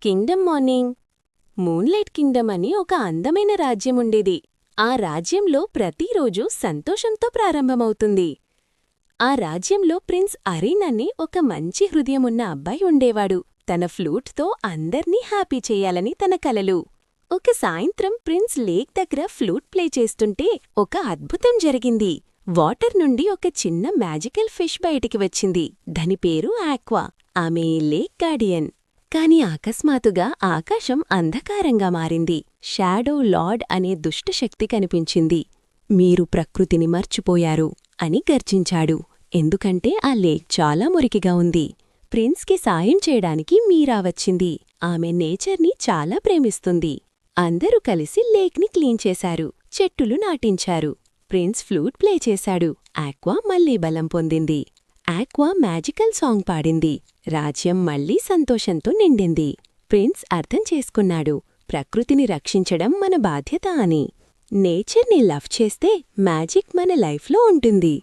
Kingdom morning. Moonlight Kingdom అని ఒక అందమైన రాజ్యముండేది. ఆ రాజ్యంలో ప్రతిరోజూ సంతోషంతో ప్రారంభమవుతుంది. ఆ రాజ్యంలో ప్రిన్స్ అరిన్ అని ఒక మంచి హృదయమున్న అబ్బాయి ఉండేవాడు. తన ఫ్లూట్తో అందర్నీ హ్యాపీ చెయ్యాలని తన కలలు. ఒక సాయంత్రం ప్రిన్స్ లేక్ దగ్గర ఫ్లూట్ ప్లే చేస్తుంటే ఒక అద్భుతం జరిగింది. వాటర్ నుండి ఒక చిన్న మ్యాజికల్ ఫిష్ బయటికి వచ్చింది. దాని పేరు ఆక్వా. ఆమె లేక్ గార్డియన్. కాని అకస్మాత్తుగా ఆకాశం అంధకారంగా మారింది. షాడో లార్డ్ అనే దుష్టశక్తి కనిపించింది. మీరు ప్రకృతిని మర్చిపోయారు అని గర్జించాడు. ఎందుకంటే ఆ లేక్ చాలా మురికిగా ఉంది. ప్రిన్స్కి సాయం చేయడానికి మీరా వచ్చింది. ఆమె నేచర్ని చాలా ప్రేమిస్తుంది. అందరూ కలిసి లేక్ని క్లీన్ చేశారు. చెట్టులు నాటించారు. ప్రిన్స్ ఫ్లూట్ ప్లే చేశాడు. ఆక్వా మళ్లీ బలం పొందింది. ఆక్వా మ్యాజికల్ సాంగ్ పాడింది. రాజ్యం మళ్లీ సంతోషంతో నిండింది. ప్రిన్స్ అర్థం చేసుకున్నాడు, ప్రకృతిని రక్షించడం మన బాధ్యత అని. నేచర్ని లవ్ చేస్తే మ్యాజిక్ మన లైఫ్లో ఉంటుంది.